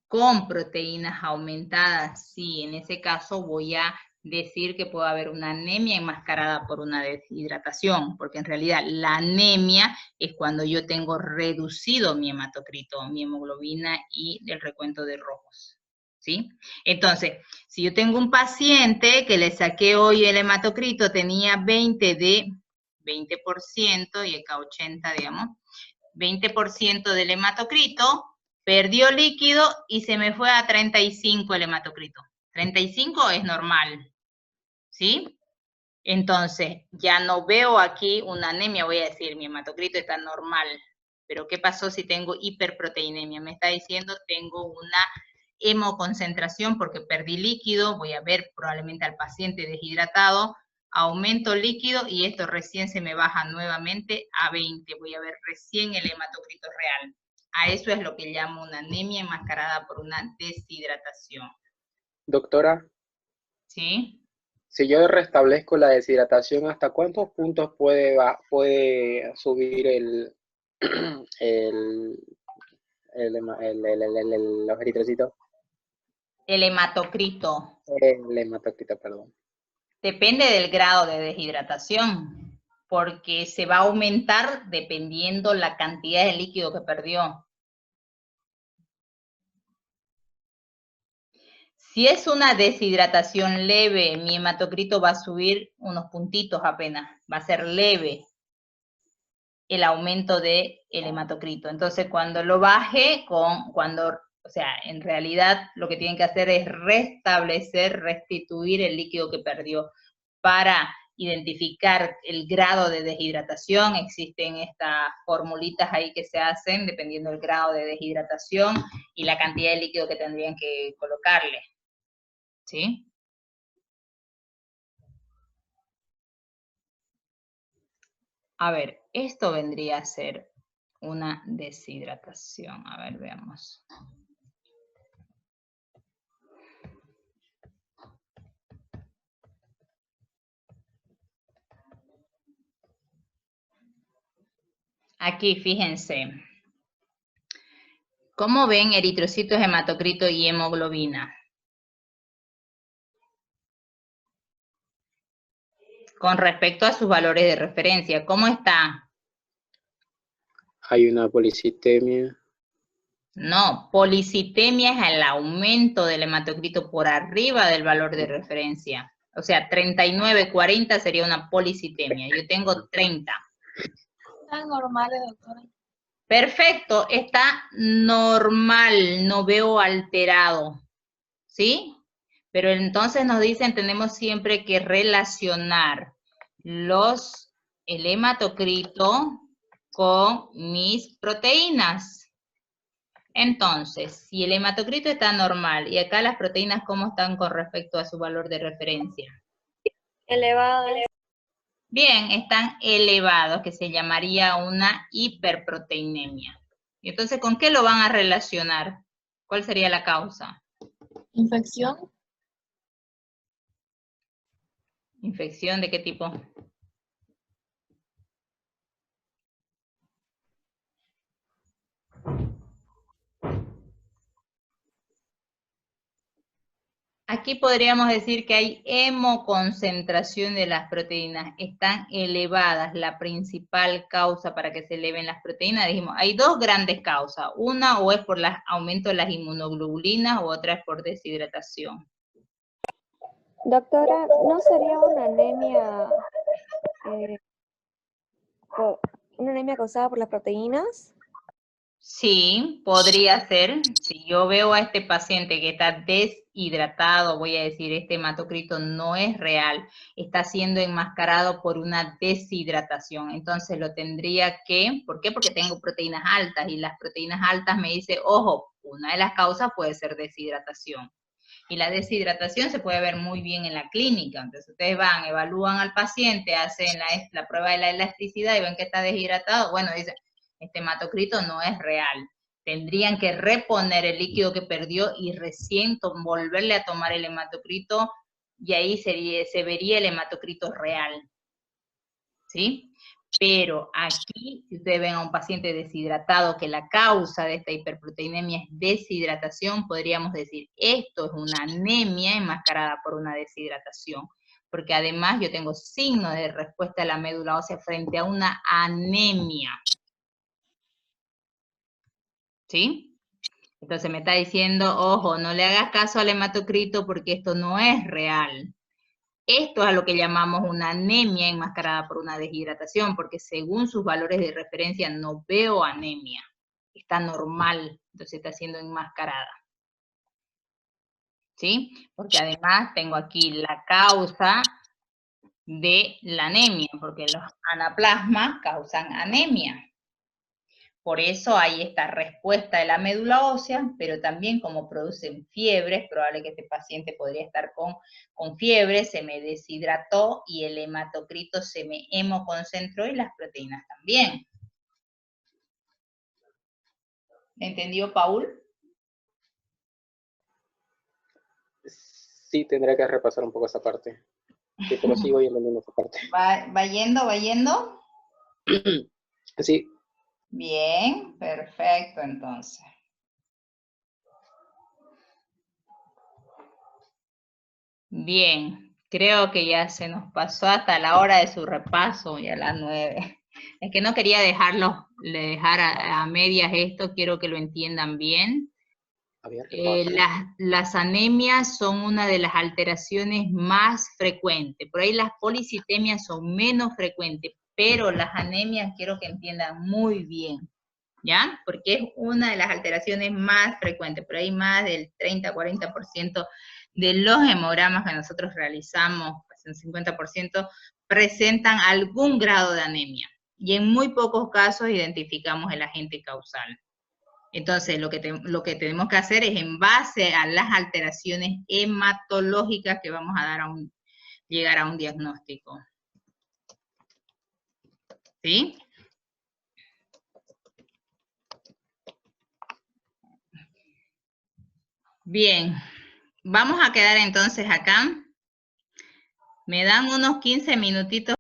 con proteínas aumentadas, sí, en ese caso voy a decir que puede haber una anemia enmascarada por una deshidratación, porque en realidad la anemia es cuando yo tengo reducido mi hematocrito, mi hemoglobina y el recuento de rojos, ¿sí? Entonces, si yo tengo un paciente que le saqué hoy el hematocrito, tenía 20% y acá 80, digamos, 20% del hematocrito, perdió líquido y se me fue a 35 el hematocrito. 35 es normal, ¿sí? Entonces, ya no veo aquí una anemia, voy a decir, mi hematocrito está normal. Pero, ¿qué pasó si tengo hiperproteinemia? Me está diciendo, tengo una hemoconcentración porque perdí líquido, voy a ver probablemente al paciente deshidratado, aumento líquido y esto recién se me baja nuevamente a 20. Voy a ver recién el hematocrito real. A eso es lo que llamo una anemia enmascarada por una deshidratación. Doctora, ¿Sí? si yo restablezco la deshidratación, ¿hasta cuántos puntos puede subir los eritrocitos? El hematocrito. El hematocrito, perdón. Depende del grado de deshidratación, porque se va a aumentar dependiendo la cantidad de líquido que perdió. Si es una deshidratación leve, mi hematocrito va a subir unos puntitos apenas, va a ser leve el aumento del hematocrito. Entonces, cuando lo baje, o sea, en realidad lo que tienen que hacer es restablecer, restituir el líquido que perdió. Para identificar el grado de deshidratación, existen estas formulitas ahí que se hacen dependiendo del grado de deshidratación y la cantidad de líquido que tendrían que colocarle. ¿Sí? A ver, esto vendría a ser una deshidratación. A ver, veamos. Aquí, fíjense. ¿Cómo ven eritrocitos, hematocrito y hemoglobina? Con respecto a sus valores de referencia, ¿cómo está? Hay una policitemia. No, policitemia es el aumento del hematocrito por arriba del valor de referencia. O sea, 39-40 sería una policitemia. Yo tengo 30. Están normales, doctora. Perfecto, está normal, no veo alterado. ¿Sí? Pero entonces nos dicen, tenemos siempre que relacionar el hematocrito con mis proteínas. Entonces, si el hematocrito está normal, y acá las proteínas, ¿cómo están con respecto a su valor de referencia? Elevadas. Bien, están elevados, que se llamaría una hiperproteinemia. Y entonces, ¿con qué lo van a relacionar? ¿Cuál sería la causa? Infección. ¿Infección de qué tipo? Aquí podríamos decir que hay hemoconcentración de las proteínas, están elevadas. La principal causa para que se eleven las proteínas, dijimos, hay dos grandes causas. Una o es por el aumento de las inmunoglobulinas o otra es por deshidratación. Doctora, ¿no sería una anemia causada por las proteínas? Sí, podría ser. Si yo veo a este paciente que está deshidratado, voy a decir, este hematocrito no es real, está siendo enmascarado por una deshidratación. Entonces lo tendría que, ¿por qué? Porque tengo proteínas altas y las proteínas altas me dice, ojo, una de las causas puede ser deshidratación. Y la deshidratación se puede ver muy bien en la clínica. Entonces ustedes van, evalúan al paciente, hacen la prueba de la elasticidad y ven que está deshidratado. Bueno, dicen, este hematocrito no es real. Tendrían que reponer el líquido que perdió y recién volverle a tomar el hematocrito y ahí se vería el hematocrito real. ¿Sí? Pero aquí, si ustedes ven a un paciente deshidratado, que la causa de esta hiperproteinemia es deshidratación, podríamos decir, esto es una anemia enmascarada por una deshidratación. Porque además yo tengo signos de respuesta de la médula ósea frente a una anemia. ¿Sí? Entonces me está diciendo, ojo, no le hagas caso al hematocrito porque esto no es real. Esto es a lo que llamamos una anemia enmascarada por una deshidratación, porque según sus valores de referencia no veo anemia. Está normal, entonces está siendo enmascarada. ¿Sí? Porque además tengo aquí la causa de la anemia, porque los anaplasmas causan anemia. Por eso hay esta respuesta de la médula ósea, pero también como producen fiebre, es probable que este paciente podría estar con fiebre, se me deshidrató y el hematocrito se me hemoconcentró y las proteínas también. ¿Entendió, Paul? Sí, tendré que repasar un poco esa parte. Sí, pero sí voy entendiendo esa parte. ¿Va yendo? ¿Va yendo? Sí. Bien, perfecto, entonces. Bien, creo que ya se nos pasó hasta la hora de su repaso, ya a las 9. Es que no quería dejar a medias esto, quiero que lo entiendan bien. Las anemias son una de las alteraciones más frecuentes. Por ahí las policitemias son menos frecuentes, pero las anemias quiero que entiendan muy bien, ¿ya? Porque es una de las alteraciones más frecuentes. Por ahí más del 30-40% de los hemogramas que nosotros realizamos, pues un 50%, presentan algún grado de anemia. Y en muy pocos casos identificamos el agente causal. Entonces, lo que tenemos que hacer es, en base a las alteraciones hematológicas que vamos a dar llegar a un diagnóstico. ¿Sí? Bien, vamos a quedar entonces acá. Me dan unos 15 minutitos.